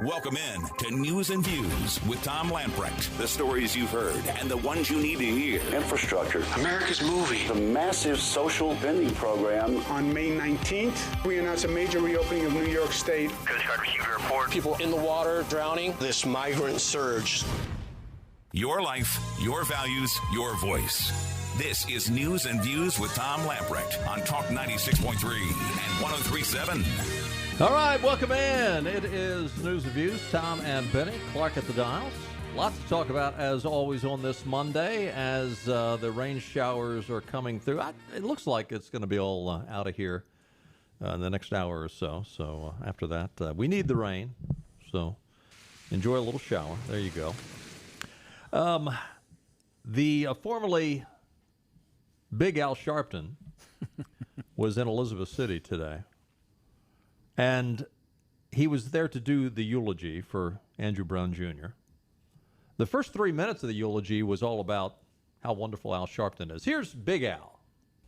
Welcome in to News and Views with Tom Lamprecht. The stories you've heard and the ones you need to hear. Infrastructure. America's moving. The massive social vending program. On May 19th, we announced a major reopening of New York State. Coast Guard received a report. People in the water drowning. This migrant surge. Your life, your values, your voice. This is News and Views with Tom Lamprecht on Talk 96.3 and 103.7. All right, welcome in. It is News and Views. Tom and Benny, Clark at the dials. Lots to talk about, as always, on this Monday as the rain showers are coming through. It looks like it's going to be all out of here in the next hour or so. So after that, we need the rain. So enjoy a little shower. There you go. The formerly Big Al Sharpton was in Elizabeth City today. And he was there to do the eulogy for Andrew Brown Jr. The first 3 minutes of the eulogy was all about how wonderful Al Sharpton is. Here's Big Al.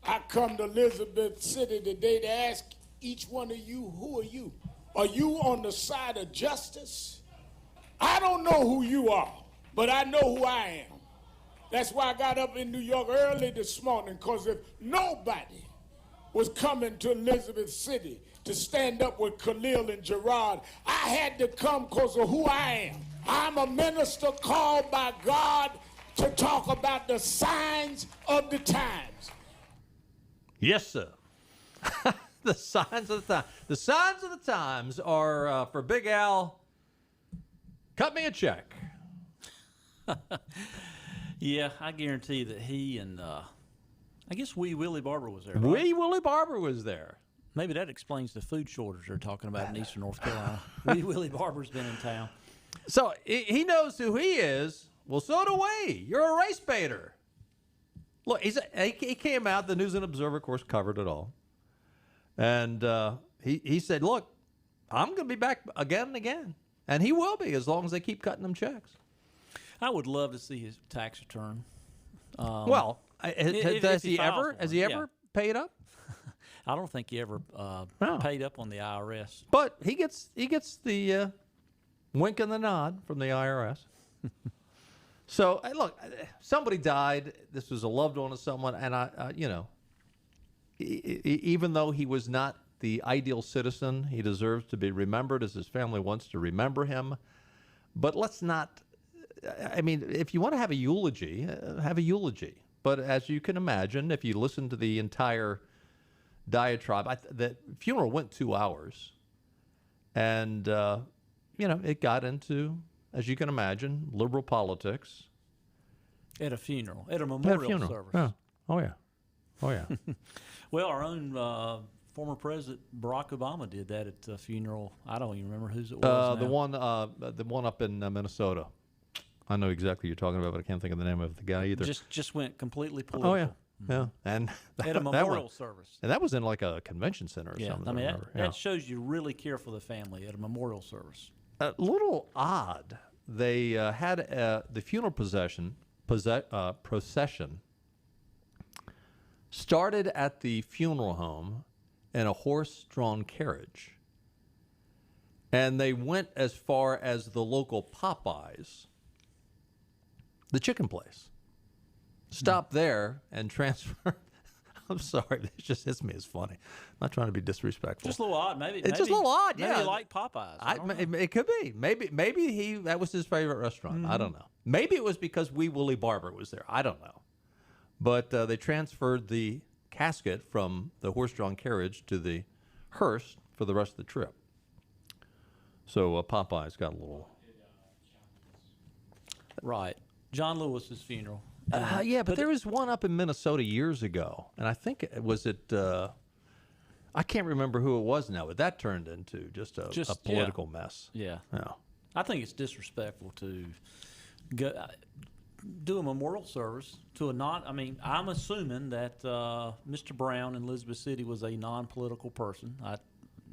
I come to Elizabeth City today to ask each one of you, who are you? Are you on the side of justice? I don't know who you are, but I know who I am. That's why I got up in New York early this morning, because if nobody was coming to Elizabeth City to stand up with Khalil and Gerard, I had to come because of who I am. I'm a minister called by God to talk about the signs of the times. Yes, sir. The signs of the time. The signs of the times are for Big Al. Cut me a check. Yeah, I guarantee that he and I guess Wee Willie Barber was there. Right? Wee Willie Barber was there. Maybe that explains the food shortage they're talking about in eastern North Carolina. Wee Willie Barber's been in town. So he knows who he is. Well, so do we. You're a race baiter. Look, he came out. The News and Observer, of course, covered it all. And he said, look, I'm going to be back again and again. And he will be as long as they keep cutting them checks. I would love to see his tax return. Has he ever paid up? I don't think he ever paid up on the IRS. But he gets the wink and the nod from the IRS. So look, somebody died. This was a loved one of someone, and even though he was not the ideal citizen, he deserves to be remembered as his family wants to remember him. But let's not. I mean, if you want to have a eulogy, have a eulogy. But as you can imagine, if you listen to the entire diatribe, the funeral went 2 hours. And, it got into, as you can imagine, liberal politics. At a funeral, at a memorial service. Yeah. Oh, yeah. Oh, yeah. Well, our own former president, Barack Obama, did that at a funeral. I don't even remember whose it was the one up in Minnesota. I know exactly what you're talking about, but I can't think of the name of the guy either. Just went completely political. Oh, yeah. Yeah. And at a memorial service. And that was in like a convention center or something. I mean, that shows you really care for the family at a memorial service. A little odd. They had the funeral procession started at the funeral home in a horse-drawn carriage. And they went as far as the local Popeyes, the chicken place. Stop there and transfer. I'm sorry, it just hits me as funny. I'm not trying to be disrespectful. Just a little odd, maybe. It's just a little odd, yeah. Maybe you like Popeyes. It could be. Maybe that was his favorite restaurant. Mm-hmm. I don't know. Maybe it was because Wee Willie Barber was there. I don't know. But they transferred the casket from the horse-drawn carriage to the hearse for the rest of the trip. So Popeyes got a little. Right. John Lewis's funeral. But there was one up in Minnesota years ago, and I think I can't remember who it was now, but that turned into just a political mess. Yeah. I think it's disrespectful to do a memorial service to a non. I mean, I'm assuming that Mr. Brown in Elizabeth City was a non-political person. I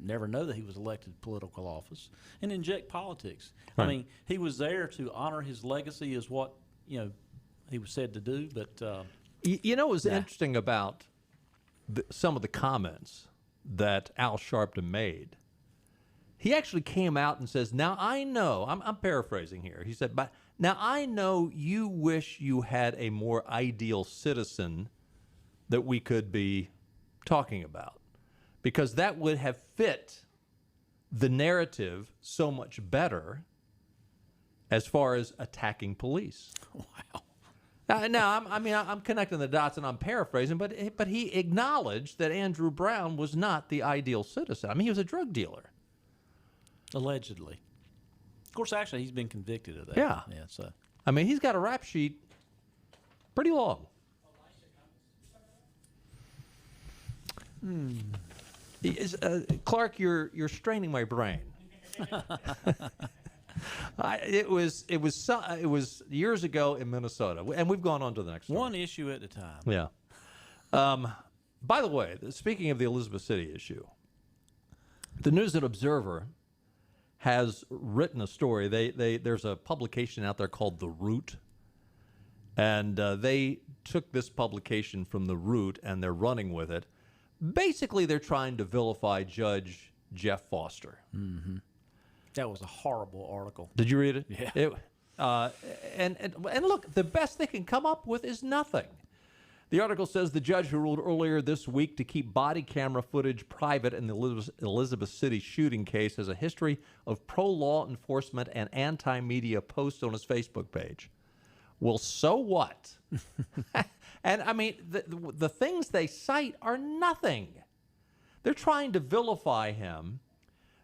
never know that he was elected to political office and inject politics. Right. I mean, he was there to honor his legacy, is what he was said to do. But what was interesting about some of the comments that Al Sharpton made He actually came out and says, now I know, I'm paraphrasing here. He said, but now I know you wish you had a more ideal citizen that we could be talking about, because that would have fit the narrative so much better as far as attacking police. Wow. Now, I'm connecting the dots and I'm paraphrasing, but he acknowledged that Andrew Brown was not the ideal citizen. I mean, he was a drug dealer. Allegedly. Of course, actually, he's been convicted of that. Yeah. Yeah. So. I mean, he's got a rap sheet pretty long. Clark, you're straining my brain. It was years ago in Minnesota, and we've gone on to the next story. One issue at a time. Yeah. By the way, speaking of the Elizabeth City issue, the News and Observer has written a story. There's a publication out there called The Root, and they took this publication from The Root and they're running with it. Basically, they're trying to vilify Judge Jeff Foster. Mm-hmm. That was a horrible article. Did you read it? Yeah. And look, the best they can come up with is nothing. The article says the judge who ruled earlier this week to keep body camera footage private in the Elizabeth City shooting case has a history of pro-law enforcement and anti-media posts on his Facebook page. Well, so what? And, I mean, the things they cite are nothing. They're trying to vilify him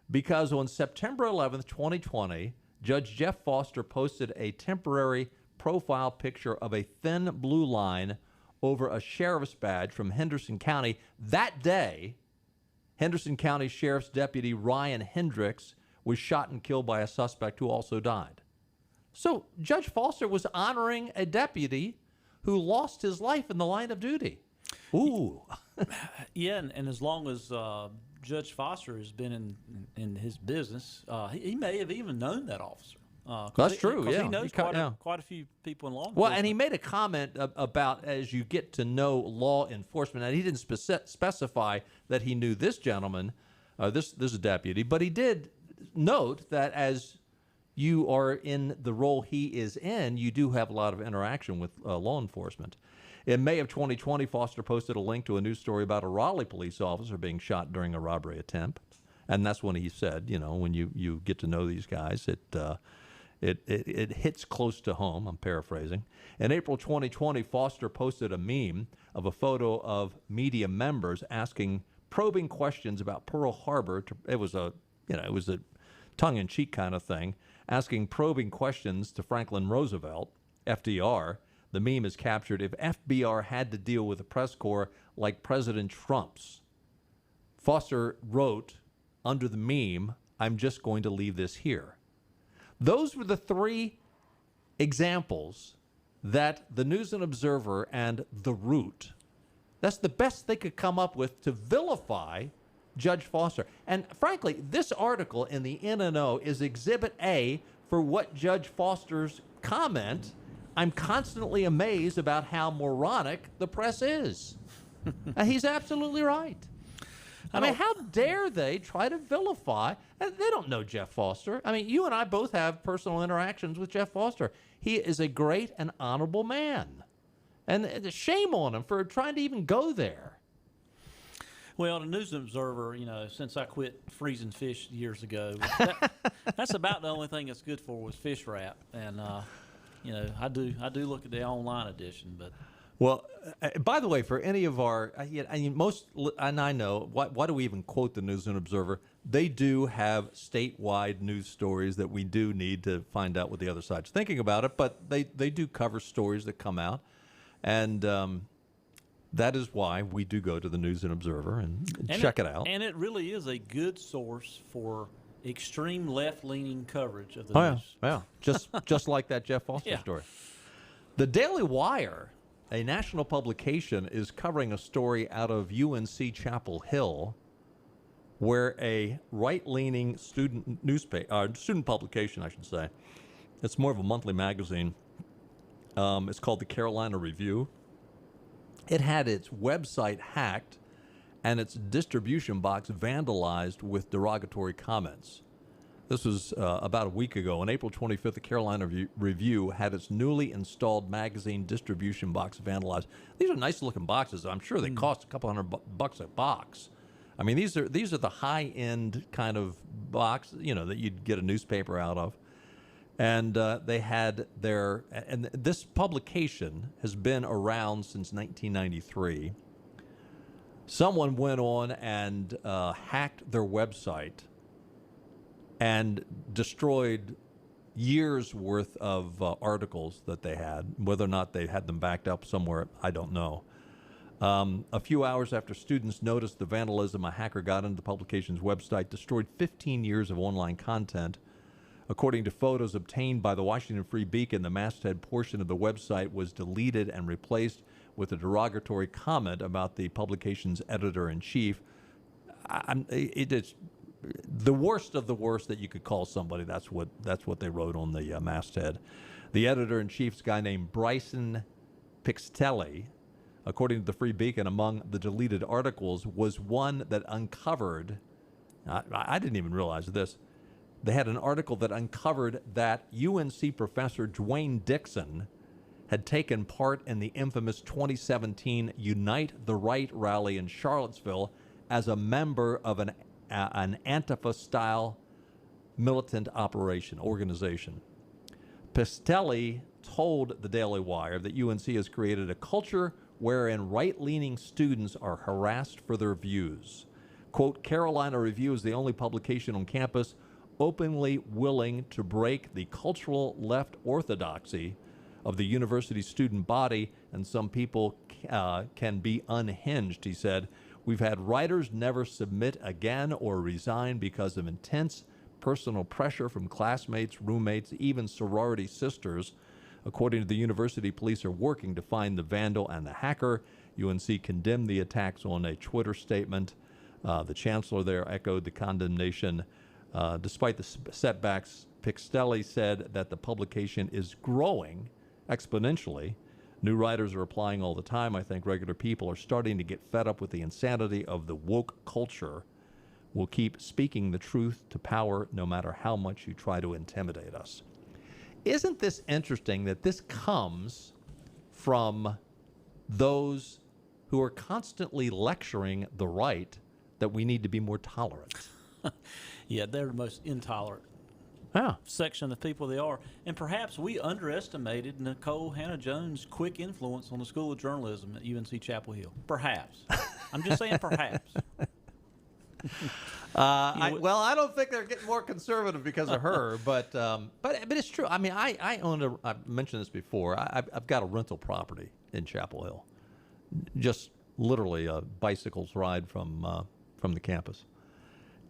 because on September 11th, 2020, Judge Jeff Foster posted a temporary profile picture of a thin blue line over a sheriff's badge from Henderson County. That day, Henderson County Sheriff's Deputy Ryan Hendricks was shot and killed by a suspect who also died. So Judge Foster was honoring a deputy who lost his life in the line of duty. Ooh. Yeah, and as long as Judge Foster has been in his business, he may have even known that officer. That's true, yeah. He knows quite a few people in law enforcement. Well, and he made a comment about as you get to know law enforcement, and he didn't specify that he knew this gentleman, this is a deputy, but he did note that as you are in the role he is in, you do have a lot of interaction with law enforcement. In May of 2020, Foster posted a link to a news story about a Raleigh police officer being shot during a robbery attempt. And that's when he said, you know, when you get to know these guys, it hits close to home. I'm paraphrasing. In April 2020, Foster posted a meme of a photo of media members asking probing questions about Pearl Harbor. It was a tongue-in-cheek kind of thing, asking probing questions to Franklin Roosevelt, FDR. The meme is captured, if FBR had to deal with a press corps like President Trump's. Foster wrote under the meme, I'm just going to leave this here. Those were the three examples that the News and Observer and The Root, that's the best they could come up with to vilify Judge Foster. And frankly, this article in the N&O is Exhibit A for what Judge Foster's comment. I'm constantly amazed about how moronic the press is. He's absolutely right. I mean, how dare they try to vilify? They don't know Jeff Foster. I mean, you and I both have personal interactions with Jeff Foster. He is a great and honorable man. And shame on him for trying to even go there. Well, the News and Observer, you know, since I quit freezing fish years ago, that's about the only thing that's good for was fish wrap. And, you know, I do look at the online edition, but. Well, by the way, for any of our, and I know, why do we even quote the News and Observer? They do have statewide news stories that we do need to find out what the other side's thinking about it, but they do cover stories that come out. And that is why we do go to the News and Observer and check it out. And it really is a good source for extreme left-leaning coverage of the news. Yeah, just like that Jeff Foster story. The Daily Wire, a national publication, is covering a story out of UNC Chapel Hill where a right-leaning student publication, I should say. It's more of a monthly magazine. It's called the Carolina Review. It had its website hacked and its distribution box vandalized with derogatory comments. This was about a week ago. On April 25th, the Carolina Review had its newly installed magazine distribution box vandalized. These are nice-looking boxes. I'm sure they cost a couple $100 a box. I mean, these are the high-end kind of box, that you'd get a newspaper out of. And they had and this publication has been around since 1993. Someone went on and hacked their website and destroyed years worth of articles that they had. Whether or not they had them backed up somewhere, I don't know. A few hours after students noticed the vandalism, a hacker got into the publication's website, destroyed 15 years of online content. According to photos obtained by the Washington Free Beacon, the masthead portion of the website was deleted and replaced with a derogatory comment about the publication's editor-in-chief. It is the worst of the worst that you could call somebody. That's what they wrote on the masthead. The editor-in-chief's a guy named Bryson Pixtelli. According to the Free Beacon, among the deleted articles was one that uncovered, I didn't even realize this, they had an article that uncovered that UNC professor Dwayne Dixon had taken part in the infamous 2017 Unite the Right rally in Charlottesville as a member of an Antifa-style militant organization. Pistelli told the Daily Wire that UNC has created a culture wherein right-leaning students are harassed for their views. Quote, Carolina Review is the only publication on campus openly willing to break the cultural left orthodoxy of the university's student body, and some people can be unhinged, he said. We've had writers never submit again or resign because of intense personal pressure from classmates, roommates, even sorority sisters. According to the university, police are working to find the vandal and the hacker. UNC condemned the attacks on a Twitter statement. The chancellor there echoed the condemnation. Despite the setbacks, Pixtelli said that the publication is growing exponentially. New writers are applying all the time. I think regular people are starting to get fed up with the insanity of the woke culture. We'll keep speaking the truth to power no matter how much you try to intimidate us. Isn't this interesting that this comes from those who are constantly lecturing the right that we need to be more tolerant? Yeah, they're the most intolerant section of people they are. And perhaps we underestimated Nikole Hannah-Jones' quick influence on the School of Journalism at UNC Chapel Hill. Perhaps. I'm just saying perhaps. I don't think they're getting more conservative because of her, but it's true. I mean, I've mentioned this before. I've got a rental property in Chapel Hill, just literally a bicycle's ride from the campus,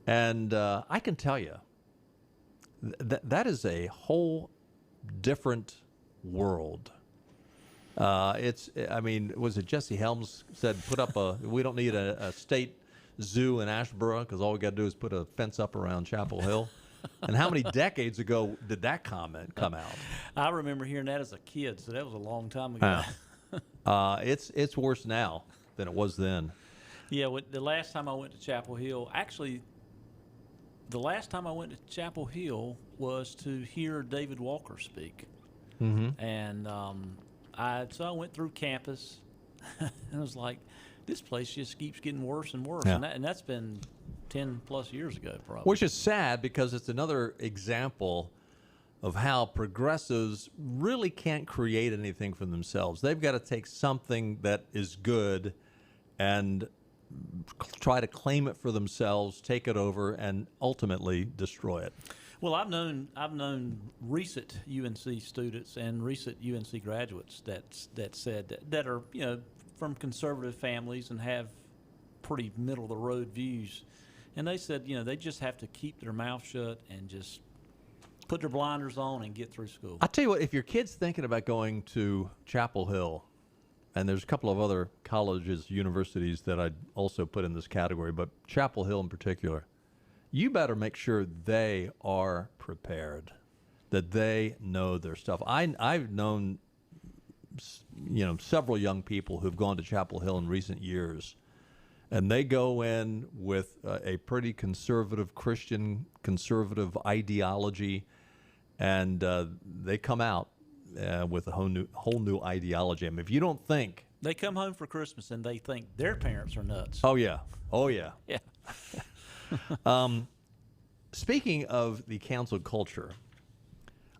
and I can tell you that is a whole different world. Was it Jesse Helms said, put up we don't need a state zoo in Ashboro because all we got to do is put a fence up around Chapel Hill. And how many decades ago did that comment come out? I remember hearing that as a kid, so that was a long time ago. It's worse now than it was then. Yeah, the last time I went to Chapel Hill, was to hear David Walker speak. Mm-hmm. And so I went through campus, and I was like, this place just keeps getting worse and worse. Yeah. And that's been 10-plus years ago, probably. Which is sad because it's another example of how progressives really can't create anything for themselves. They've got to take something that is good and try to claim it for themselves, take it over, and ultimately destroy it. Well, I've known recent UNC students and recent UNC graduates that said that are from conservative families and have pretty middle of the road views, and they said they just have to keep their mouth shut and just put their blinders on and get through school. I'll tell you what, if your kid's thinking about going to Chapel Hill, and there's a couple of other colleges, universities that I'd also put in this category, but Chapel Hill in particular, you better make sure they are prepared, that they know their stuff. I've known several young people who've gone to Chapel Hill in recent years, And they go in with a pretty conservative Christian conservative ideology, and they come out with a whole new ideology. I mean, if you don't think They come home for Christmas and they think their parents are nuts. oh yeah, Yeah. Speaking of the cancel culture,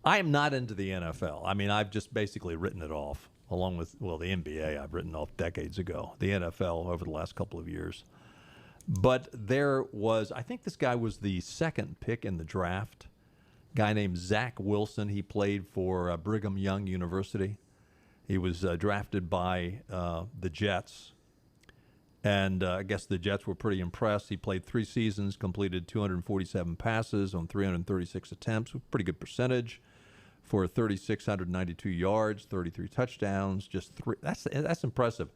I am not into the NFL. I mean, I've just basically written it off, along with, the NBA I've written off decades ago, the NFL over the last couple of years. But there was, I think this guy was the second pick in the draft, a guy named Zach Wilson. He played for Brigham Young University. He was drafted by the Jets. And I guess the Jets were pretty impressed. He played 3 seasons, completed 247 passes on 336 attempts, with pretty good percentage for 3,692 yards, 33 touchdowns, just 3. That's impressive.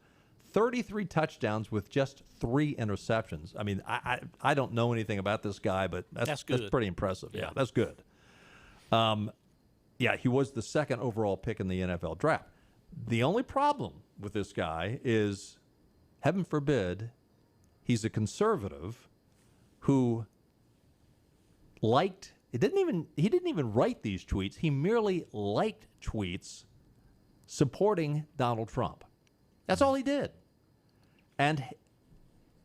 33 touchdowns with just 3 interceptions. I mean, I don't know anything about this guy, but that's pretty impressive. Yeah, that's good. He was the second overall pick in the NFL draft. The only problem with this guy is, heaven forbid, he's a conservative who he didn't even write these tweets. He merely liked tweets supporting Donald Trump. That's all he did. And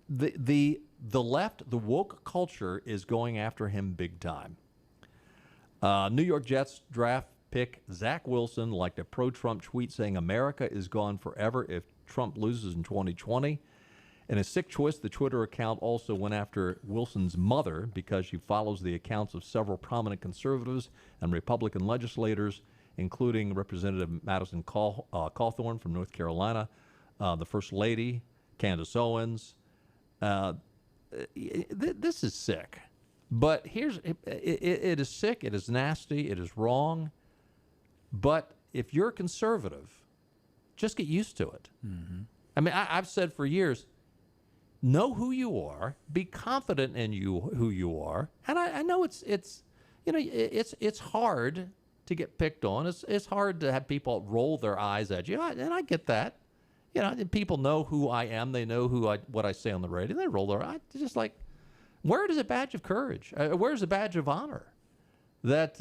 the left, the woke culture, is going after him big time. New York Jets draft pick Zach Wilson liked a pro-Trump tweet saying America is gone forever if Trump loses in 2020. In a sick twist, the Twitter account also went after Wilson's mother because she follows the accounts of several prominent conservatives and Republican legislators, including Representative Madison Cawthorn from North Carolina, the First Lady, Candace Owens. This is sick. But it is sick, it is nasty, it is wrong. But if you're a conservative, just get used to it. Mm-hmm. I mean, I've said for years, know who you are, be confident in who you are. And I know it's hard to get picked on. It's hard to have people roll their eyes at you, and I get that. You know, people know who I am. They know what I say on the radio. They roll their eyes. It's just like, where is a badge of courage? Where's a badge of honor that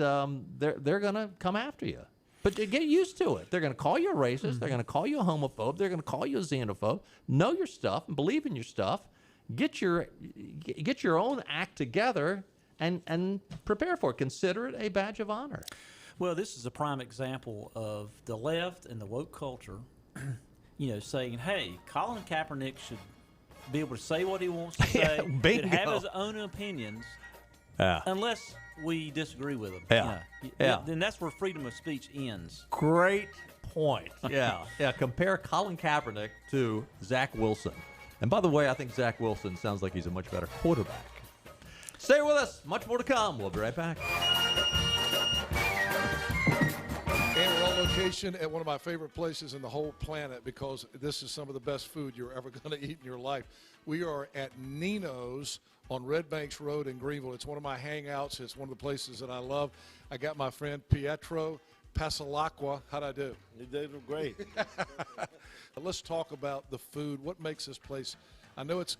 they're going to come after you? But get used to it. They're going to call you a racist. Mm-hmm. They're going to call you a homophobe. They're going to call you a xenophobe. Know your stuff and believe in your stuff. Get your own act together and prepare for it. Consider it a badge of honor. Well, this is a prime example of the left and the woke culture, saying, hey, Colin Kaepernick should be able to say what he wants to say, should have his own opinions, unless we disagree with him. Then that's where freedom of speech ends. Great point. Yeah. Compare Colin Kaepernick to Zach Wilson. And by the way, I think Zach Wilson sounds like he's a much better quarterback. Stay with us. Much more to come. We'll be right back. And we're on location at one of my favorite places in the whole planet because this is some of the best food you're ever going to eat in your life. We are at Nino's on Red Banks Road in Greenville. It's one of my hangouts. It's one of the places that I love. I got my friend Pietro Passalacqua. How'd I do? You did great. Let's talk about the food. What makes this place? I know it's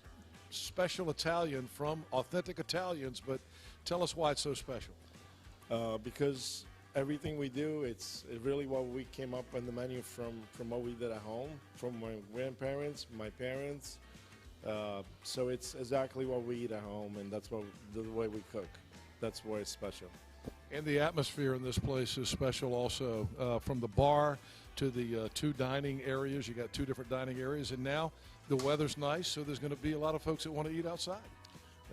special Italian from authentic Italians, but tell us why it's so special. Because everything we do, it's really what we came up on the menu from what we did at home, from my grandparents, my parents. So it's exactly what we eat at home, and that's the way we cook. That's why it's special. And the atmosphere in this place is special also. From the bar to the 2 dining areas. You got 2 different dining areas, and now the weather's nice, so there's going to be a lot of folks that want to eat outside.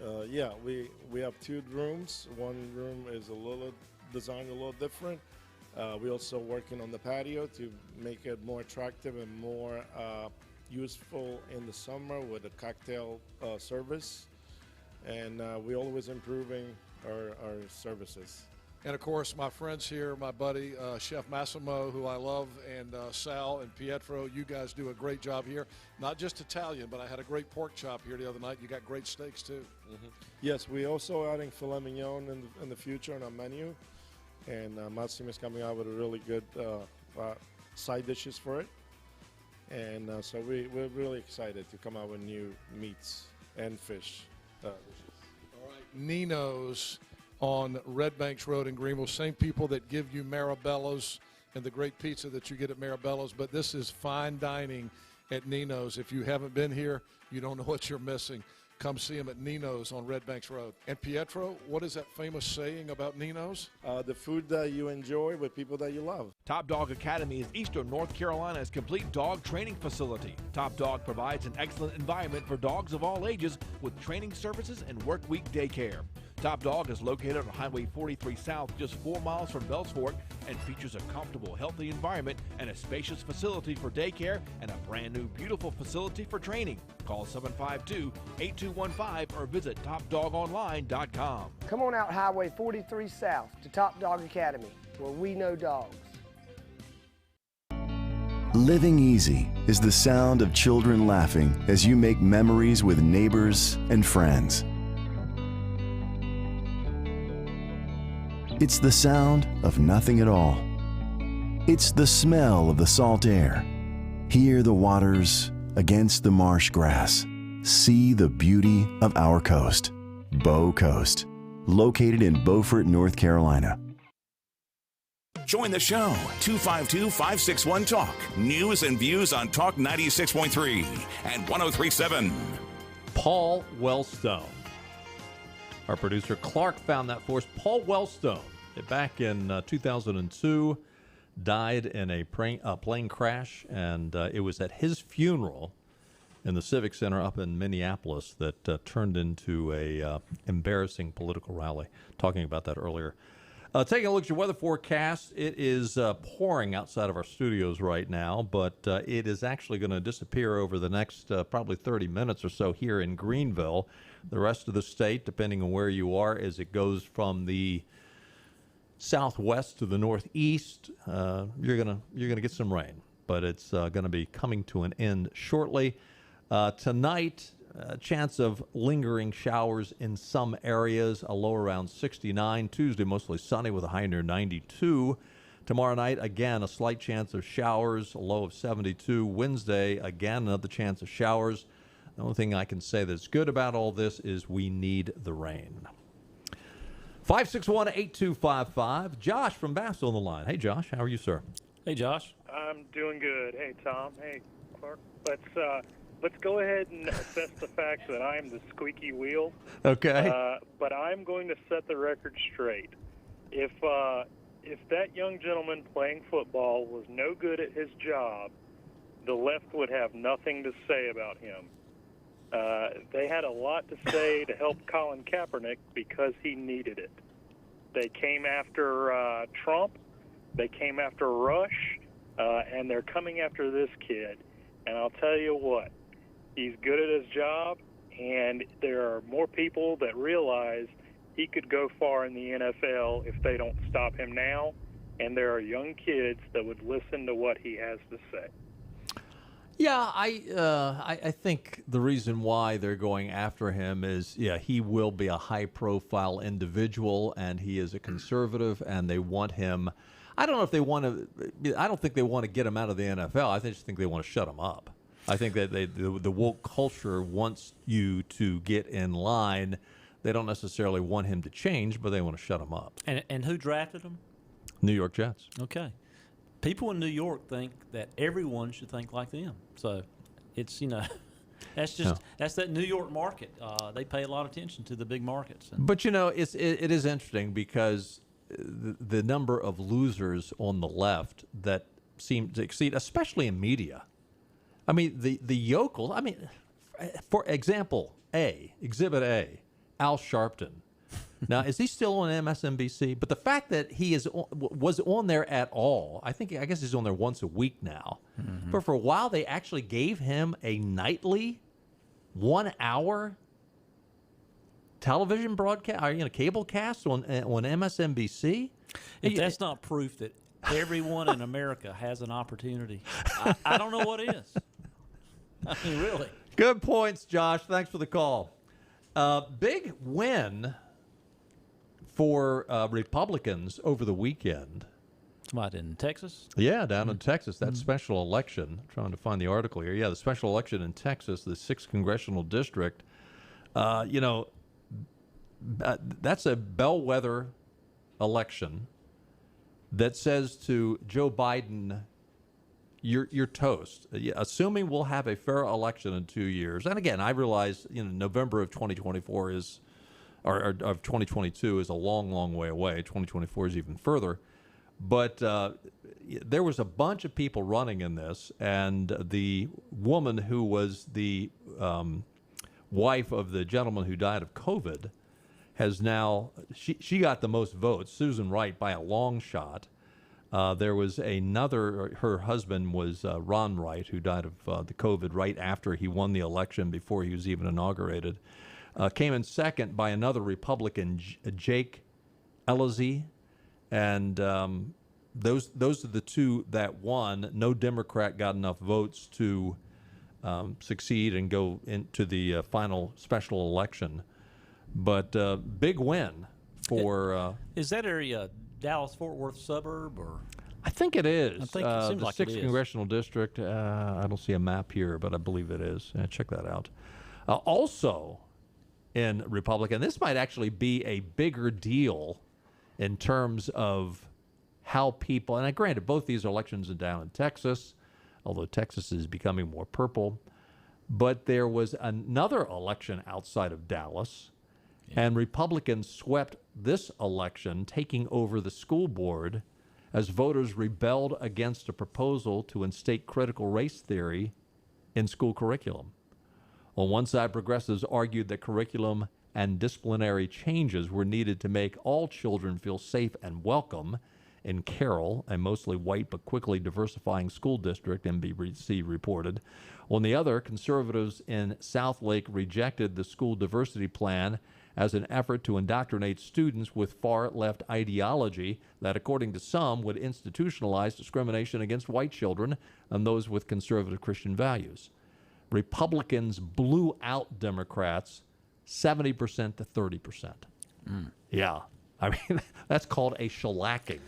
We have 2 rooms. One room is designed a little different. We're also working on the patio to make it more attractive and more useful in the summer with a cocktail service. And we're always improving our services. And, of course, my friends here, my buddy, Chef Massimo, who I love, and Sal and Pietro, you guys do a great job here. Not just Italian, but I had a great pork chop here the other night. You got great steaks, too. Mm-hmm. Yes, we're also adding filet mignon in the future on our menu. And Massimo is coming out with a really good side dishes for it. And so we're really excited to come out with new meats and fish dishes. All right, Nino's on Red Banks Road in Greenville. Same people that give you Marabello's and the great pizza that you get at Marabello's, but this is fine dining at Nino's. If you haven't been here, you don't know what you're missing. Come see them at Nino's on Red Banks Road. And Pietro, what is that famous saying about Nino's? The food that you enjoy with people that you love. Top Dog Academy is Eastern North Carolina's complete dog training facility. Top Dog provides an excellent environment for dogs of all ages with training services and work week daycare. Top Dog is located on Highway 43 South, just 4 miles from Bells Fork, and features a comfortable, healthy environment and a spacious facility for daycare and a brand new, beautiful facility for training. Call 752-8215 or visit TopDogOnline.com. Come on out Highway 43 South to Top Dog Academy, where we know dogs. Living easy is the sound of children laughing as you make memories with neighbors and friends. It's the sound of nothing at all. It's the smell of the salt air. Hear the waters against the marsh grass. See the beauty of our coast. Bow Coast, located in Beaufort, North Carolina. Join the show, 252-561-TALK. News and views on Talk 96.3 and 103.7. Paul Wellstone. Our producer Clark found that for us. Paul Wellstone, back in 2002, died in a plane crash, and it was at his funeral in the Civic Center up in Minneapolis that turned into a embarrassing political rally. Talking about that earlier. Taking a look at your weather forecast, it is pouring outside of our studios right now, but it is actually going to disappear over the next probably 30 minutes or so here in Greenville. The rest of the state, depending on where you are, as it goes from the southwest to the northeast, you're gonna get some rain, but it's going to be coming to an end shortly. Tonight, a chance of lingering showers in some areas, a low around 69. Tuesday, mostly sunny with a high near 92. Tomorrow night, again, a slight chance of showers, a low of 72. Wednesday, again, another chance of showers. The only thing I can say that's good about all this is we need the rain. 561-8255. Josh from Bass on the line. Hey, Josh. How are you, sir? Hey, Josh. I'm doing good. Hey, Tom. Hey, Clark. Let's go ahead and assess the fact that I am the squeaky wheel. Okay. But I'm going to set the record straight. If that young gentleman playing football was no good at his job, the left would have nothing to say about him. They had a lot to say to help Colin Kaepernick because he needed it. They came after Trump. They came after Rush. And they're coming after this kid. And I'll tell you what, he's good at his job, and there are more people that realize he could go far in the NFL if they don't stop him now. And there are young kids that would listen to what he has to say. Yeah, I think the reason why they're going after him is, he will be a high-profile individual, and he is a conservative, and they want him. I don't know if they want to. I don't think they want to get him out of the NFL. I just think they want to shut him up. I think that the woke culture wants you to get in line. They don't necessarily want him to change, but they want to shut him up. And who drafted him? New York Jets. Okay. People in New York think that everyone should think like them. So it's, that's that New York market. They pay a lot of attention to the big markets. But, it is interesting because the number of losers on the left that seem to exceed, especially in media. I mean, the yokels, for example, Exhibit A, Al Sharpton. Now, is he still on MSNBC? But the fact that he was on there at all, I guess he's on there once a week now. Mm-hmm. But for a while, they actually gave him a nightly 1 hour television broadcast, or cable cast on MSNBC. If that's not proof that everyone in America has an opportunity, I don't know what is. I mean, really. Good points, Josh. Thanks for the call. Big win for Republicans over the weekend. What, in Texas? Yeah, down in Texas, that special election. I'm trying to find the article here. Yeah, the special election in Texas, the 6th congressional district. That's a bellwether election that says to Joe Biden, you're toast. Assuming we'll have a fair election in 2 years. And again, I realize November of 2024 is, or of 2022 is a long, long way away. 2024 is even further. But there was a bunch of people running in this, and the woman who was the wife of the gentleman who died of COVID has now, she got the most votes, Susan Wright, by a long shot. There was another, her husband was Ron Wright, who died of the COVID right after he won the election, before he was even inaugurated. Came in second by another Republican, Jake Ellazee. And those are the two that won. No Democrat got enough votes to succeed and go into the final special election. But big win for... is that area Dallas-Fort Worth suburb? Or I think it is. I think it seems the like 6th it is. Congressional District. I don't see a map here, but I believe it is. Check that out. Also in Republican, this might actually be a bigger deal in terms of how people, and granted, both these elections are down in Texas, although Texas is becoming more purple, but there was another election outside of Dallas, and Republicans swept this election, taking over the school board as voters rebelled against a proposal to instate critical race theory in school curriculum. On one side, progressives argued that curriculum and disciplinary changes were needed to make all children feel safe and welcome in Carroll, a mostly white but quickly diversifying school district, NBC reported. On the other, conservatives in Southlake rejected the school diversity plan as an effort to indoctrinate students with far-left ideology that, according to some, would institutionalize discrimination against white children and those with conservative Christian values. Republicans blew out Democrats 70% to 30%. Yeah. I mean, that's called a shellacking.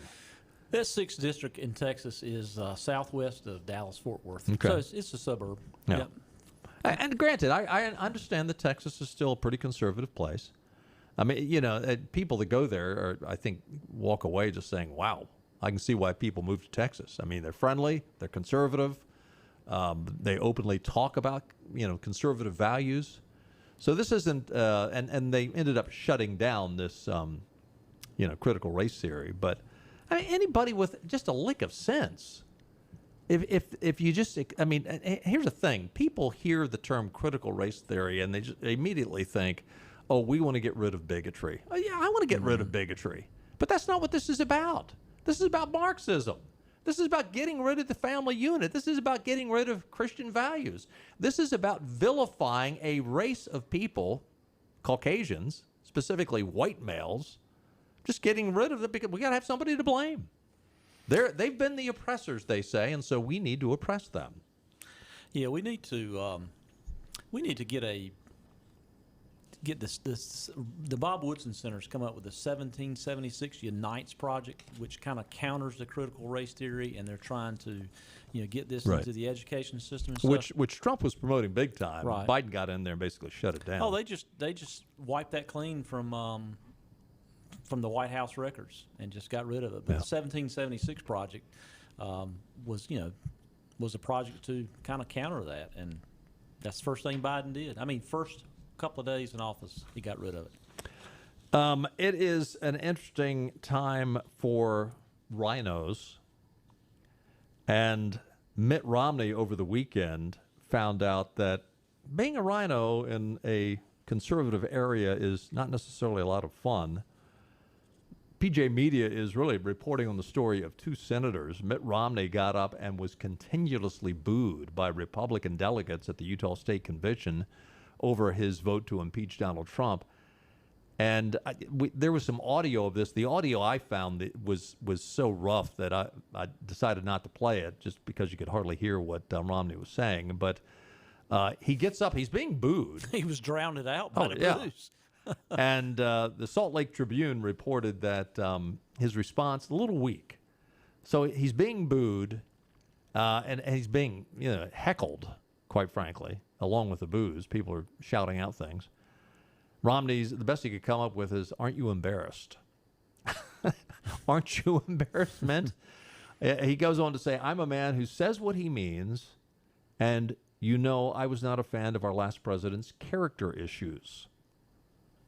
That 6th district in Texas is southwest of Dallas-Fort Worth. Okay. So it's a suburb. Yeah. Yep. And granted, I understand that Texas is still a pretty conservative place. I mean, people that go there, I think, walk away just saying, wow, I can see why people move to Texas. I mean, they're friendly, they're conservative, they openly talk about, conservative values. So this isn't, and they ended up shutting down this, critical race theory. But I mean, anybody with just a lick of sense, if you just, I mean, here's the thing: people hear the term critical race theory and they immediately think, oh, we want to get rid of bigotry. Oh, yeah, I want to get rid of bigotry, but that's not what this is about. This is about Marxism. This is about getting rid of the family unit. This is about getting rid of Christian values. This is about vilifying a race of people, Caucasians, specifically white males, just getting rid of them because we got to have somebody to blame. They've been the oppressors, they say, and so we need to oppress them. Yeah, we need to get this. The Bob Woodson Center's come up with the 1776 Unites project, which kind of counters the critical race theory, and they're trying to, get this into the education system and stuff. Which Trump was promoting big time. Right. Biden got in there and basically shut it down. Oh, they just wiped that clean from the White House records and just got rid of it. But the 1776 project was a project to kind of counter that, and that's the first thing Biden did. I mean, first couple of days in office, he got rid of it. It is an interesting time for rhinos, and Mitt Romney over the weekend found out that being a rhino in a conservative area is not necessarily a lot of fun. PJ Media is really reporting on the story of two senators. Mitt Romney got up and was continuously booed by Republican delegates at the Utah State Convention over his vote to impeach Donald Trump. And there was some audio of this. The audio I found that was so rough that I decided not to play it just because you could hardly hear what Romney was saying. But he gets up. He's being booed. He was drowned out by the boos. And the Salt Lake Tribune reported that his response, a little weak, So he's being booed, and he's being heckled, quite frankly, along with the boos. People are shouting out things. Romney's, the best he could come up with is, aren't you embarrassed? Aren't you embarrassed, Mint? He goes on to say, I'm a man who says what he means, and I was not a fan of our last president's character issues,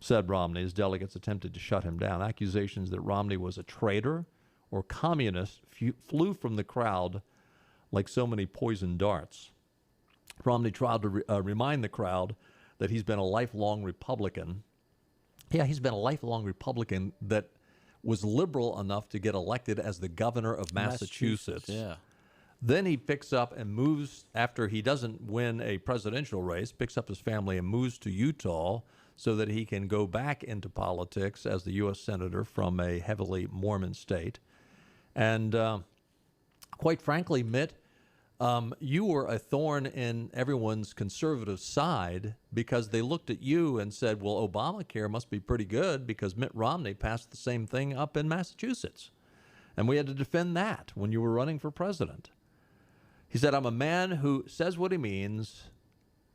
said Romney as delegates attempted to shut him down. Accusations that Romney was a traitor or communist flew from the crowd like so many poisoned darts. Romney tried to remind the crowd that he's been a lifelong Republican. Yeah, he's been a lifelong Republican that was liberal enough to get elected as the governor of Massachusetts. Yeah. Then he picks up and moves, after he doesn't win a presidential race, picks up his family and moves to Utah so that he can go back into politics as the U.S. Senator from a heavily Mormon state. And quite frankly, Mitt, you were a thorn in everyone's conservative side because they looked at you and said, well, Obamacare must be pretty good because Mitt Romney passed the same thing up in Massachusetts. And we had to defend that when you were running for president. He said, I'm a man who says what he means.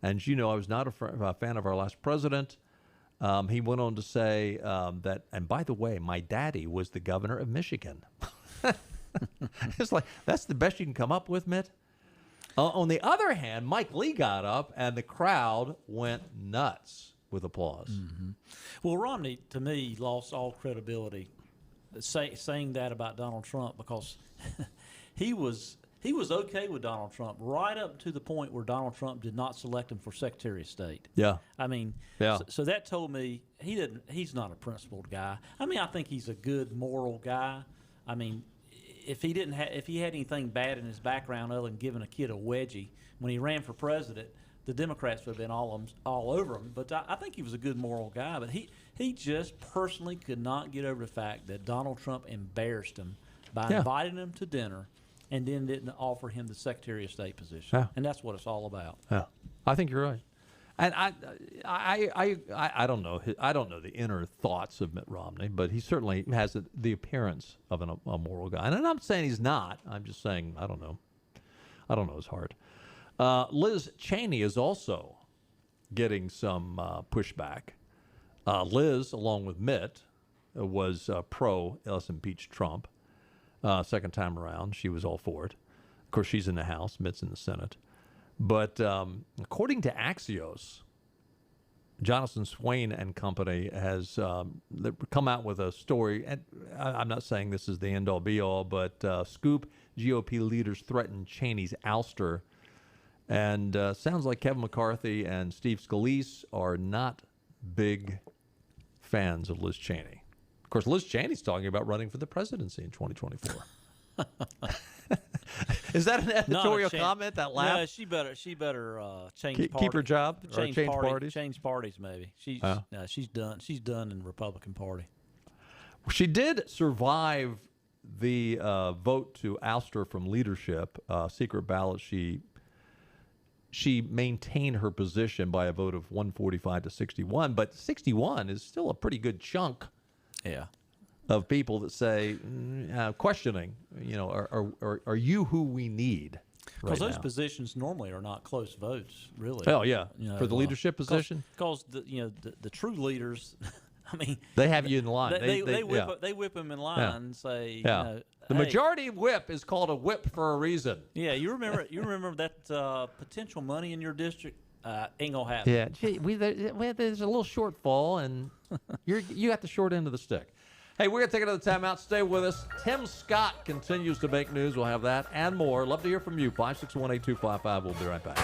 And I was not a fan of our last president. He went on to say that, and by the way, my daddy was the governor of Michigan. It's like, that's the best you can come up with, Mitt? On the other hand, Mike Lee got up, and the crowd went nuts with applause. Mm-hmm. Well, Romney, to me, lost all credibility saying that about Donald Trump because he was okay with Donald Trump right up to the point where Donald Trump did not select him for Secretary of State. Yeah. I mean, yeah. So that told me he's not a principled guy. I mean, I think he's a good moral guy. I mean, if he had anything bad in his background other than giving a kid a wedgie when he ran for president, the Democrats would have been all over him. But I think he was a good moral guy. But he just personally could not get over the fact that Donald Trump embarrassed him by inviting him to dinner and then didn't offer him the Secretary of State position. Yeah. And that's what it's all about. Yeah, I think you're right. And I don't know. I don't know the inner thoughts of Mitt Romney, but he certainly has the appearance of a moral guy. And I'm not saying he's not. I'm just saying I don't know. I don't know his heart. Liz Cheney is also getting some pushback. Liz, along with Mitt, was pro let's impeach Trump. Second time around, she was all for it. Of course, she's in the House. Mitt's in the Senate. But according to Axios, Jonathan Swain and company has come out with a story. And I'm not saying this is the end-all, be-all, but scoop, GOP leaders threaten Cheney's ouster. And sounds like Kevin McCarthy and Steve Scalise are not big fans of Liz Cheney. Of course, Liz Cheney's talking about running for the presidency in 2024. Is that an editorial comment? That laugh? No, she better change keep her job or change parties. Change parties, maybe. She's done. She's done in the Republican Party. She did survive the vote to oust her from leadership. Secret ballot. She maintained her position by a vote of 145 to 61, but 61 is still a pretty good chunk. Yeah. Of people that say, questioning, are you who we need? Because those positions normally are not close votes, really. Oh yeah, for the leadership position. Because the true leaders, I mean, they have you in line. They whip them in line and say, the majority whip is called a whip for a reason. Yeah, you remember that potential money in your district. Ain't gonna happen. Yeah, gee, there's a little shortfall, and you got the short end of the stick. Hey, we're going to take another timeout. Stay with us. Tim Scott continues to make news. We'll have that and more. Love to hear from you. 561-8255. We'll be right back.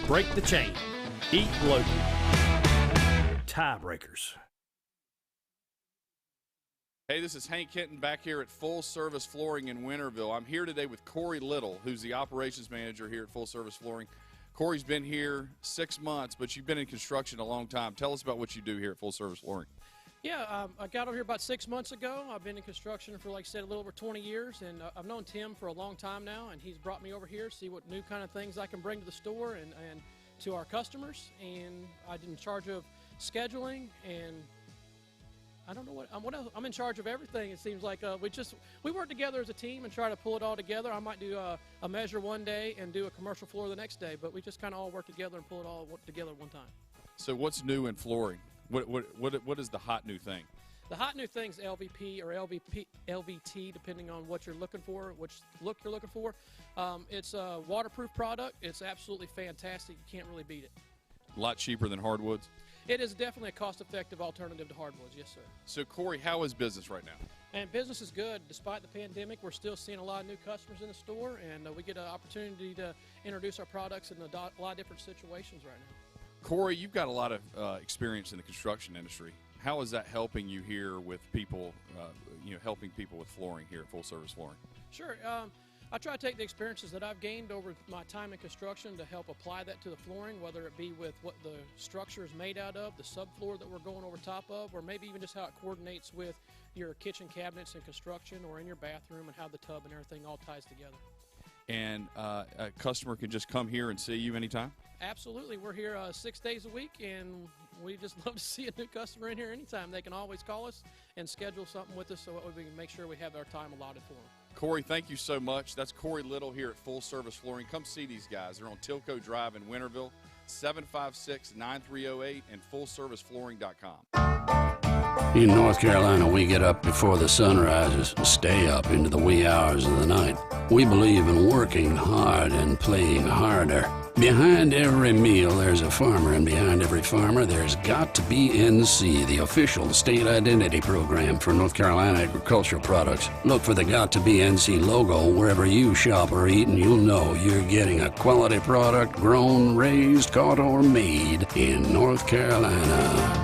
Break the chain. Eat local. Tiebreakers. Hey, this is Hank Hinton back here at Full Service Flooring in Winterville. I'm here today with Corey Little, who's the operations manager here at Full Service Flooring. Corey's been here 6 months, but you've been in construction a long time. Tell us about what you do here at Full Service Flooring. Yeah, I got over here about 6 months ago. I've been in construction for, like I said, a little over 20 years, and I've known Tim for a long time now, and he's brought me over here to see what new kind of things I can bring to the store and to our customers. And I'm in charge of scheduling, and I don't know what else. I'm in charge of everything. It seems like we work together as a team and try to pull it all together. I might do a measure one day and do a commercial floor the next day, but we just kind of all work together and pull it all together one time. So what's new in flooring? What is the hot new thing? The hot new thing is LVP or LVT, depending on what you're looking for, which look you're looking for. It's a waterproof product. It's absolutely fantastic. You can't really beat it. A lot cheaper than hardwoods? It is definitely a cost-effective alternative to hardwoods, yes, sir. So, Corey, how is business right now? And business is good. Despite the pandemic, we're still seeing a lot of new customers in the store, and we get an opportunity to introduce our products in a lot of different situations right now. Corey, you've got a lot of experience in the construction industry. How is that helping you here with people, helping people with flooring here at Full Service Flooring? Sure. I try to take the experiences that I've gained over my time in construction to help apply that to the flooring, whether it be with what the structure is made out of, the subfloor that we're going over top of, or maybe even just how it coordinates with your kitchen cabinets in construction or in your bathroom and how the tub and everything all ties together. And a customer can just come here and see you anytime? Absolutely. We're here 6 days a week, and we just love to see a new customer in here anytime. They can always call us and schedule something with us so we can make sure we have our time allotted for them. Corey, thank you so much. That's Corey Little here at Full Service Flooring. Come see these guys. They're on Tilco Drive in Winterville, 756-9308 and fullserviceflooring.com. In North Carolina, we get up before the sun rises and stay up into the wee hours of the night. We believe in working hard and playing harder. Behind every meal, there's a farmer, and behind every farmer, there's Got to Be NC, the official state identity program for North Carolina agricultural products. Look for the Got to Be NC logo wherever you shop or eat, and you'll know you're getting a quality product grown, raised, caught, or made in North Carolina.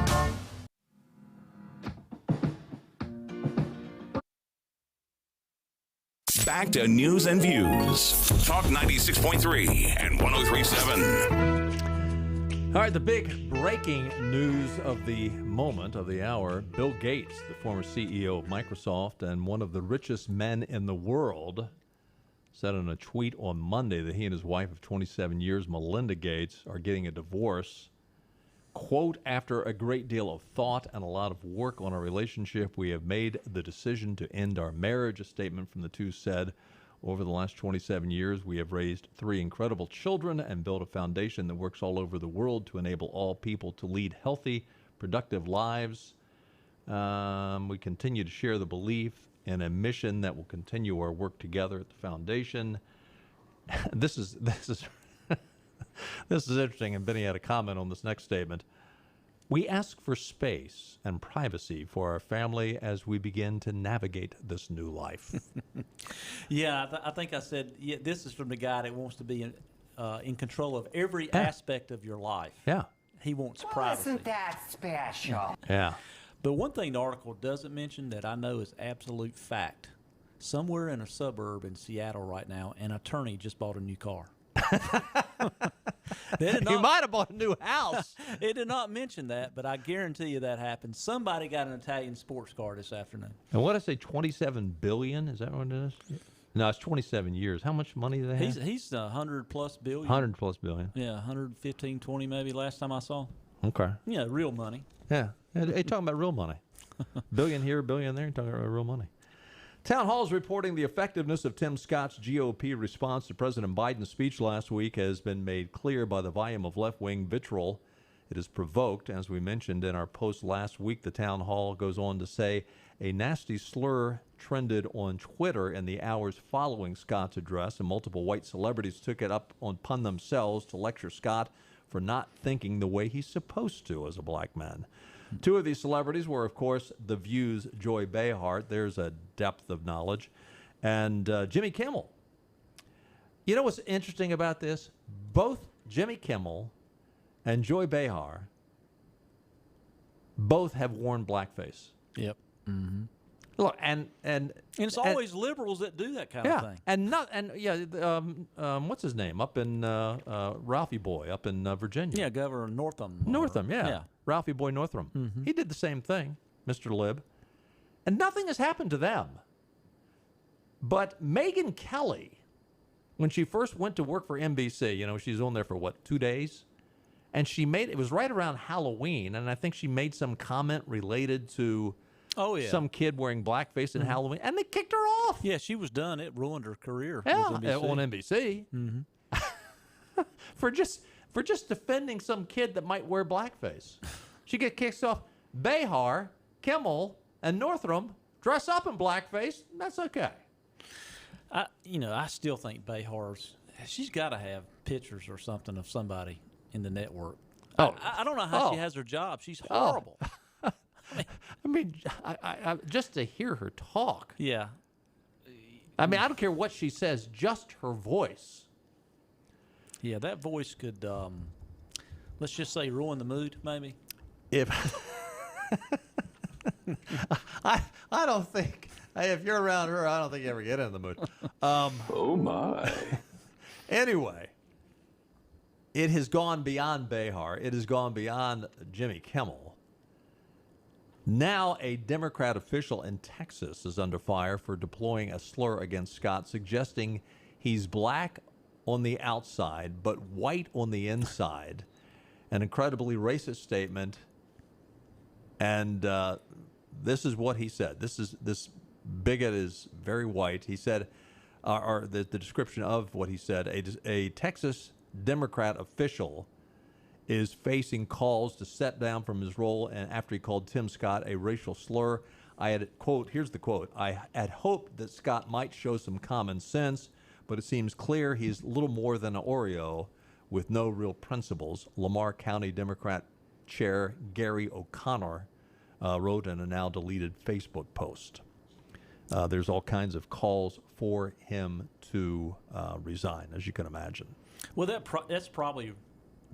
Back to News and Views. Talk 96.3 and 103.7. All right, the big breaking news of the moment, of the hour, Bill Gates, the former CEO of Microsoft and one of the richest men in the world, said in a tweet on Monday that he and his wife of 27 years, Melinda Gates, are getting a divorce. Quote, after a great deal of thought and a lot of work on our relationship, we have made the decision to end our marriage, a statement from the two said. Over the last 27 years, we have raised 3 incredible children and built a foundation that works all over the world to enable all people to lead healthy, productive lives. We continue to share the belief in a mission that will continue our work together at the foundation. This is This is interesting, and Benny had a comment on this next statement. We ask for space and privacy for our family as we begin to navigate this new life. Yeah, I think I said, this is from the guy that wants to be in control of every aspect of your life. Yeah. He wants privacy. Isn't that special? Yeah. But one thing the article doesn't mention that I know is absolute fact. Somewhere in a suburb in Seattle right now, an attorney just bought a new car. You might have bought a new house. It did not mention that, but I guarantee you that happened. Somebody got an Italian sports car this afternoon. And what did I say, 27 billion? Is that what it is? No, it's 27 years. How much money do they have? He's 100+ billion. 100+ billion. Yeah, 115, 20 maybe last time I saw. Okay. Yeah, real money. Yeah. They're talking about real money. Billion here, billion there, talking about real money. Town Hall is reporting the effectiveness of Tim Scott's GOP response to President Biden's speech last week has been made clear by the volume of left-wing vitriol it has provoked. As we mentioned in our post last week, the Town Hall goes on to say a nasty slur trended on Twitter in the hours following Scott's address, and multiple white celebrities took it upon themselves to lecture Scott for not thinking the way he's supposed to as a black man. 2 of these celebrities were, of course, The View's Joy Behar. There's a depth of knowledge. And Jimmy Kimmel. You know what's interesting about this? Both Jimmy Kimmel and Joy Behar both have worn blackface. Yep. Mm-hmm. Look, and it's always liberals that do that kind of thing. What's his name up in Ralphie Boy up in Virginia? Yeah, Governor Northam. Northam, yeah. Ralphie Boy Northam. Mm-hmm. He did the same thing, Mr. Lib, and nothing has happened to them. But Megyn Kelly, when she first went to work for NBC, she's on there for 2 days, and it was right around Halloween, and I think she made some comment related to. Oh, yeah. Some kid wearing blackface in Halloween, and they kicked her off. Yeah, she was done. It ruined her career. Yeah, with NBC. on NBC. Mm-hmm. for just defending some kid that might wear blackface. She get kicked off. Behar, Kimmel, and Northam dress up in blackface. That's okay. I still think she's got to have pictures or something of somebody in the network. Oh, I don't know how she has her job. She's horrible. I just to hear her talk. Yeah. I don't care what she says, just her voice. Yeah, that voice could, let's just say, ruin the mood, maybe. I don't think, if you're around her, I don't think you ever get in the mood. Oh, my. Anyway, it has gone beyond Behar. It has gone beyond Jimmy Kimmel. Now, a Democrat official in Texas is under fire for deploying a slur against Scott, suggesting he's black on the outside but white on the inside. An incredibly racist statement. And this is what he said. This bigot is very white. He said, or the description of what he said, a Texas Democrat official is facing calls to step down from his role and after he called Tim Scott a racial slur. I had, quote, here's the quote, I had hoped that Scott might show some common sense, but it seems clear he's little more than an Oreo with no real principles. Lamar County Democrat Chair Gary O'Connor wrote in a now deleted Facebook post. There's all kinds of calls for him to resign, as you can imagine. Well, that's probably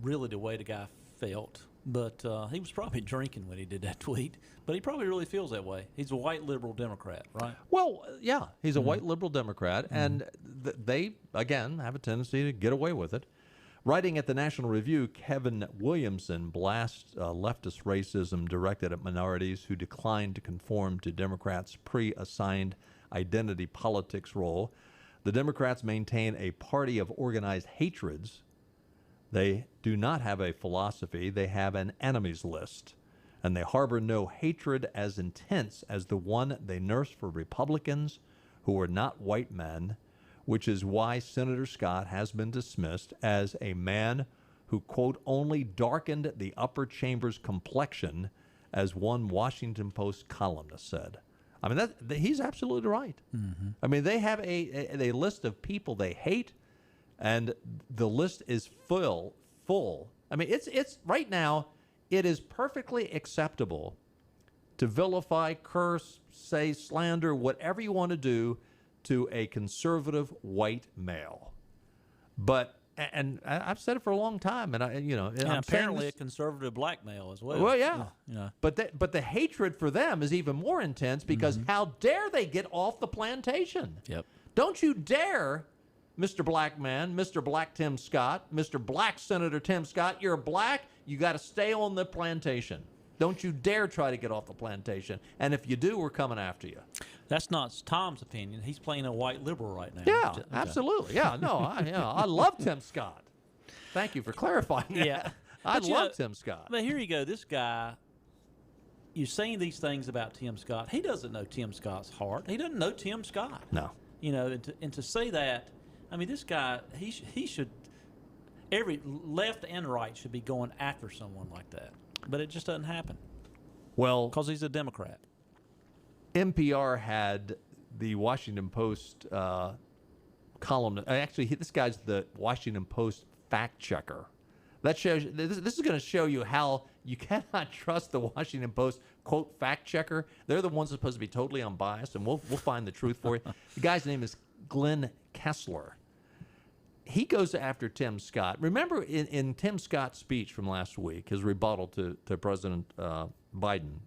really the way the guy felt, but he was probably drinking when he did that tweet, but he probably really feels that way. He's a white liberal Democrat, right? Well, yeah, he's a white liberal Democrat, and they, again, have a tendency to get away with it. Writing at the National Review, Kevin Williamson blasts leftist racism directed at minorities who declined to conform to Democrats' pre-assigned identity politics role. The Democrats maintain a party of organized hatreds. They do not have a philosophy. They have an enemies list, and they harbor no hatred as intense as the one they nurse for Republicans who are not white men, which is why Senator Scott has been dismissed as a man who, quote, only darkened the upper chamber's complexion, as one Washington Post columnist said. I mean, he's absolutely right. Mm-hmm. I mean, they have a list of people they hate, and the list is full. I mean, it's right now, it is perfectly acceptable to vilify, curse, say, slander, whatever you want to do to a conservative white male. But, and I've said it for a long time, and and apparently a conservative black male as well. Well, yeah. But the hatred for them is even more intense because how dare they get off the plantation? Yep. Don't you dare, Mr. Black Man, Mr. Black Tim Scott, Mr. Black Senator Tim Scott, you're black, you got to stay on the plantation. Don't you dare try to get off the plantation. And if you do, we're coming after you. That's not Tom's opinion. He's playing a white liberal right now. Yeah, Okay. absolutely. Yeah, no, I love Tim Scott. Thank you for clarifying that. Yeah. I But, love Tim Scott. But here you go. This guy, you're saying these things about Tim Scott. He doesn't know Tim Scott's heart. He doesn't know Tim Scott. No. And to say that, I mean, this guy, he should, every left and right should be going after someone like that. But it just doesn't happen. Well, because he's a Democrat. NPR had the Washington Post column. Actually, this guy's the Washington Post fact checker. That shows. This is going to show you how you cannot trust the Washington Post quote fact checker. They're the ones supposed to be totally unbiased, and we'll find the truth for you. The guy's name is Glenn Kessler. He goes after Tim Scott. Remember in Tim Scott's speech from last week, his rebuttal to President Biden,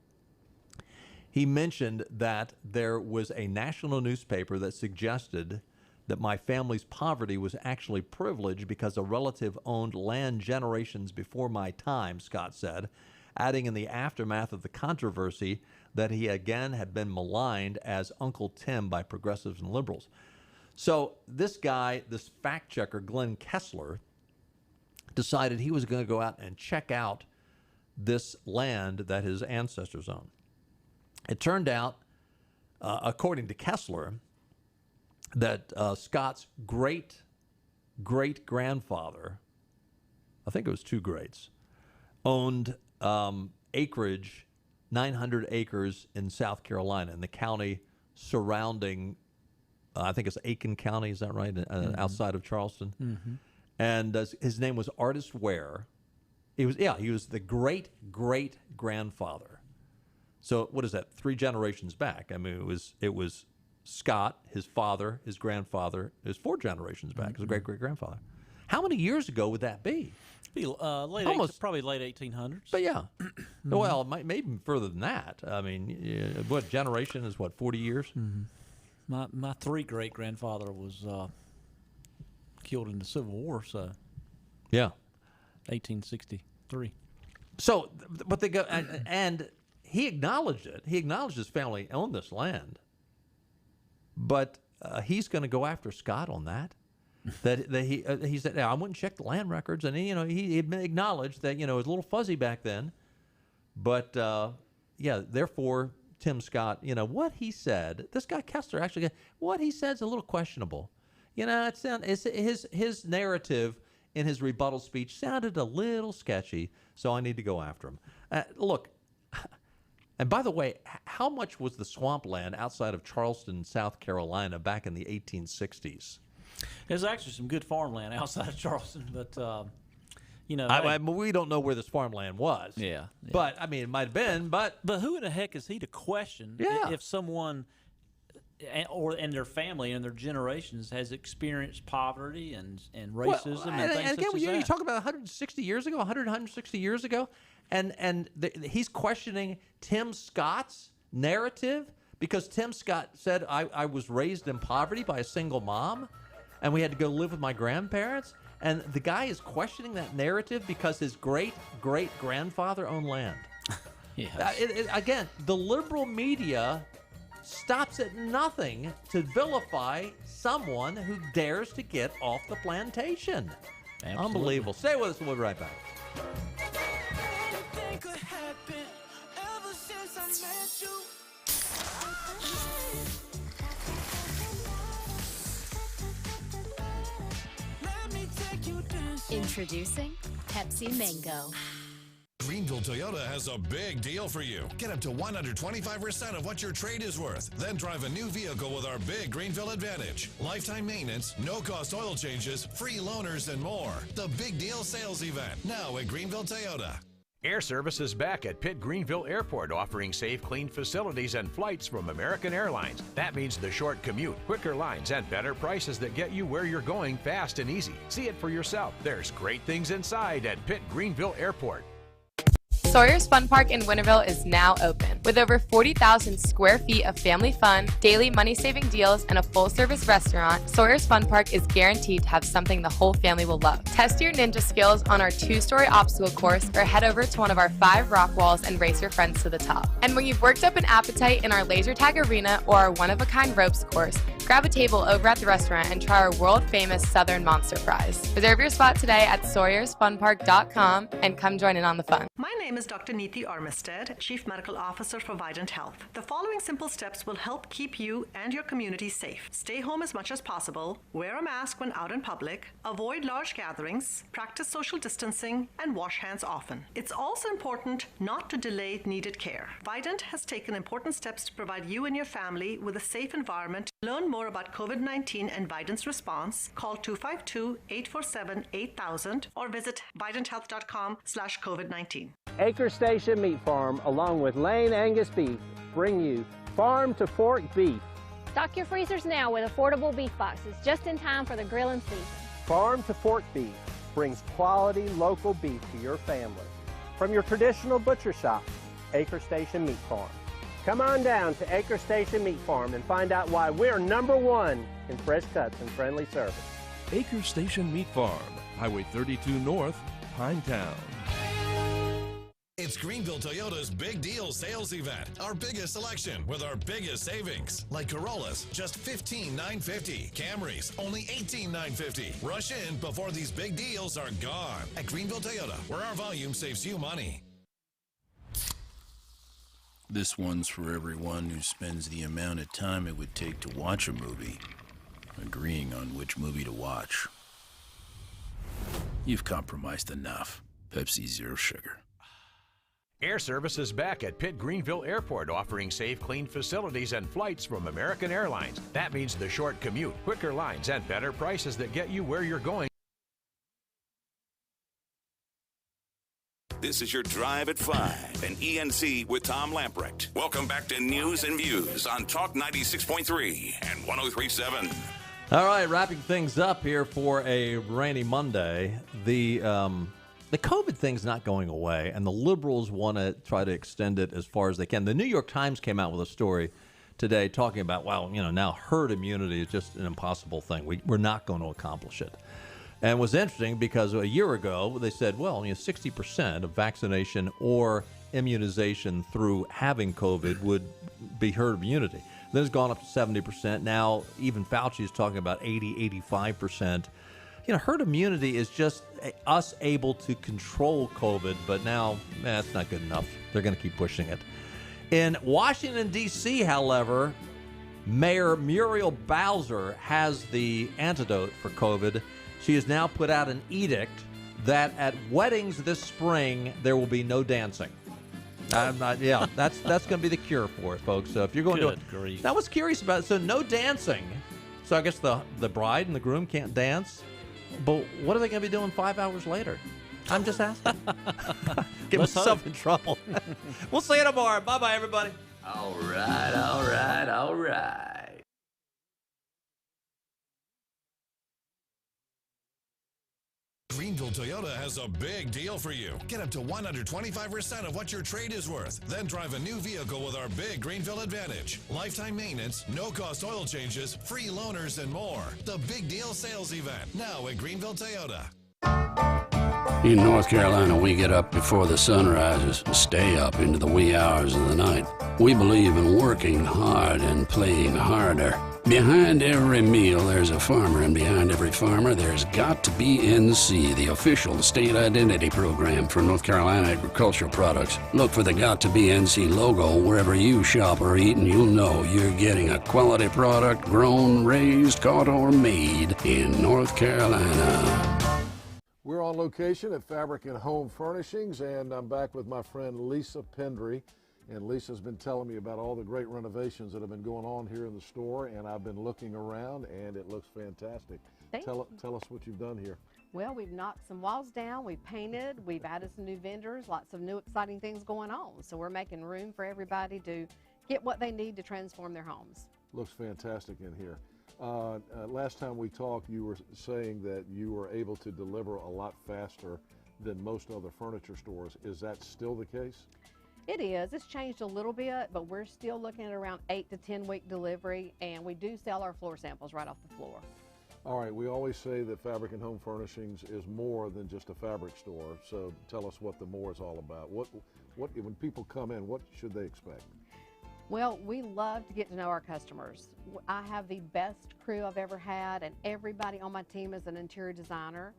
he mentioned that there was a national newspaper that suggested that my family's poverty was actually privilege because a relative owned land generations before my time, Scott said, adding in the aftermath of the controversy that he again had been maligned as Uncle Tim by progressives and liberals. So this guy, this fact checker, Glenn Kessler, decided he was going to go out and check out this land that his ancestors owned. It turned out, according to Kessler, that Scott's great-great-grandfather, I think it was two greats, owned acreage, 900 acres in South Carolina, in the county surrounding, I think it's Aiken County, is that right, outside of Charleston? Mm-hmm. And his name was Artis Ware. He was the great-great-grandfather. So what is that, 3 generations back? I mean, it was Scott, his father, his grandfather. It was 4 generations back. It was a great-great-grandfather. How many years ago would that be? Probably late 1800s. But yeah. Well, maybe even further than that. I mean, what generation is, 40 years? Mm-hmm. My 3 great-grandfather was killed in the Civil War, so. Yeah. 1863. So, but they go, and he acknowledged it. He acknowledged his family owned this land. But he's going to go after Scott on that. That he said, I wouldn't check the land records, and he acknowledged that it was a little fuzzy back then. But therefore Tim Scott, what he said, this guy Kessler actually, what he said is a little questionable. It's his narrative in his rebuttal speech sounded a little sketchy, so I need to go after him. Look. And by the way, how much was the swampland outside of Charleston, South Carolina, back in the 1860s? There's actually some good farmland outside of Charleston, but we don't know where this farmland was. Yeah. But I mean, it might have been. But who in the heck is he to question if someone and their family and their generations has experienced poverty and racism and things again, such as you that? talk about 160 years ago, 160 years ago. And he's questioning Tim Scott's narrative because Tim Scott said, I was raised in poverty by a single mom, and we had to go live with my grandparents. And the guy is questioning that narrative because his great-great-grandfather owned land. Yes. Again, the liberal media stops at nothing to vilify someone who dares to get off the plantation. Absolutely. Unbelievable. Stay with us. We'll be right back. Introducing Pepsi Mango. Greenville Toyota has a big deal for you. Get up to 125% of what your trade is worth. Then drive a new vehicle with our big Greenville Advantage. Lifetime maintenance, no-cost oil changes, free loaners, and more. The Big Deal Sales Event, now at Greenville Toyota. Air Service is back at Pitt Greenville Airport, offering safe, clean facilities and flights from American Airlines. That means the short commute, quicker lines, and better prices that get you where you're going fast and easy. See it for yourself. There's great things inside at Pitt Greenville Airport. Sawyer's Fun Park in Winterville is now open. With over 40,000 square feet of family fun, daily money-saving deals, and a full-service restaurant, Sawyer's Fun Park is guaranteed to have something the whole family will love. Test your ninja skills on our 2-story obstacle course or head over to one of our 5 rock walls and race your friends to the top. And when you've worked up an appetite in our laser tag arena or our one-of-a-kind ropes course, grab a table over at the restaurant and try our world-famous Southern Monster Fries. Reserve your spot today at SawyersFunPark.com and come join in on the fun. My name is Dr. Neeti Armistead, Chief Medical Officer for Vidant Health. The following simple steps will help keep you and your community safe. Stay home as much as possible, wear a mask when out in public, avoid large gatherings, practice social distancing, and wash hands often. It's also important not to delay needed care. Vidant has taken important steps to provide you and your family with a safe environment. Learn more about COVID-19 and Vidant's response. Call 252-847-8000 or visit vidanthealth.com/COVID-19. Acre Station Meat Farm, along with Lane Angus Beef, bring you Farm to Fork Beef. Stock your freezers now with affordable beef boxes, just in time for the grilling season. Farm to Fork Beef brings quality local beef to your family. From your traditional butcher shop, Acre Station Meat Farm. Come on down to Acre Station Meat Farm and find out why we're #1 in fresh cuts and friendly service. Acre Station Meat Farm, Highway 32 North, Pinetown. It's Greenville Toyota's Big Deal Sales Event. Our biggest selection with our biggest savings. Like Corollas, just $15,950. Camrys, only $18,950. Rush in before these big deals are gone. At Greenville Toyota, where our volume saves you money. This one's for everyone who spends the amount of time it would take to watch a movie, agreeing on which movie to watch. You've compromised enough. Pepsi Zero Sugar. Air Service is back at Pitt Greenville Airport, offering safe, clean facilities and flights from American Airlines. That means the short commute, quicker lines, and better prices that get you where you're going. This is your Drive at 5 and ENC with Tom Lamprecht. Welcome back to News and Views on Talk 96.3 and 103.7. All right, wrapping things up here for a rainy Monday. The COVID thing's not going away, and the liberals want to try to extend it as far as they can. The New York Times came out with a story today talking about, now herd immunity is just an impossible thing. We're not going to accomplish it. And it was interesting because a year ago they said, 60% of vaccination or immunization through having COVID would be herd immunity. Then it's gone up to 70%. Now even Fauci is talking about 85%. Herd immunity is just us able to control COVID, but now that's not good enough. They're going to keep pushing it. In Washington, D.C., however, Mayor Muriel Bowser has the antidote for COVID. She has now put out an edict that at weddings this spring, there will be no dancing. That's going to be the cure for it, folks. So if you're going Good to grief. Now, what's curious about it, so no dancing. So I guess the bride and the groom can't dance. But what are they going to be doing 5 hours later? I'm just asking. Get myself in trouble. We'll see you tomorrow. Bye-bye, everybody. All right. Greenville Toyota has a big deal for you. Get up to 125% of what your trade is worth. Then drive a new vehicle with our big Greenville Advantage. Lifetime maintenance, no-cost oil changes, free loaners, and more. The Big Deal Sales Event, now at Greenville Toyota. In North Carolina, we get up before the sun rises and stay up into the wee hours of the night. We believe in working hard and playing harder. Behind every meal, there's a farmer, and behind every farmer, there's got to be NC, the official state identity program for North Carolina agricultural products. Look for the Got to Be NC logo wherever you shop or eat, and you'll know you're getting a quality product grown, raised, caught, or made in North Carolina. We're on location at Fabric and Home Furnishings, and I'm back with my friend Lisa Pendry. And Lisa's been telling me about all the great renovations that have been going on here in the store, and I've been looking around, and it looks fantastic. Tell us what you've done here. Well, we've knocked some walls down, we've painted, we've added some new vendors, lots of new exciting things going on. So we're making room for everybody to get what they need to transform their homes. Looks fantastic in here. Last time we talked, you were saying that you were able to deliver a lot faster than most other furniture stores. Is that still the case? It is. It's changed a little bit, but we're still looking at around 8 to 10 week delivery, and we do sell our floor samples right off the floor. All right, we always say that Fabric and Home Furnishings is more than just a fabric store, so tell us what the more is all about. What when people come in, what should they expect? Well, we love to get to know our customers. I have the best crew I've ever had, and everybody on my team is an interior designer.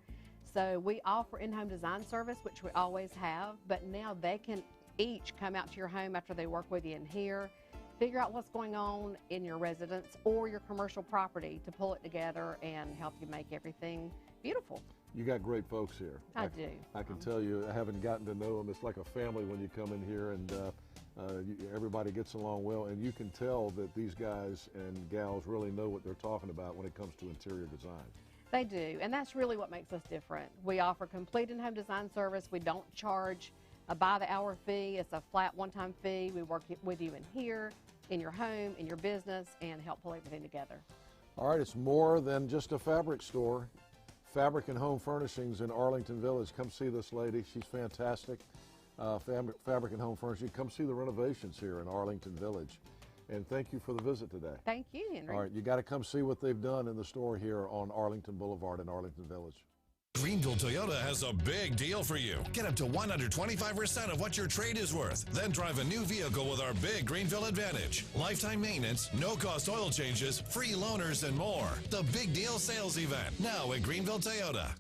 So we offer in-home design service, which we always have, but now they can each come out to your home after they work with you in here, figure out what's going on in your residence or your commercial property to pull it together and help you make everything beautiful. You got great folks here. I do. I can tell you, I haven't gotten to know them. It's like a family when you come in here, and everybody gets along well, and you can tell that these guys and gals really know what they're talking about when it comes to interior design. They do, and that's really what makes us different. We offer complete in-home design service. We don't charge a by-the-hour fee. It's a flat one-time fee. We work with you in here, in your home, in your business, and help pull everything together. All right, it's more than just a fabric store. Fabric and Home Furnishings in Arlington Village. Come see this lady. She's fantastic. Fabric and Home Furnishing. Come see the renovations here in Arlington Village. And thank you for the visit today. Thank you, Henry. All right, you got to come see what they've done in the store here on Arlington Boulevard in Arlington Village. Greenville Toyota has a big deal for you. Get up to 125% of what your trade is worth. Then drive a new vehicle with our big Greenville Advantage. Lifetime maintenance, no-cost oil changes, free loaners, and more. The Big Deal Sales Event, now at Greenville Toyota.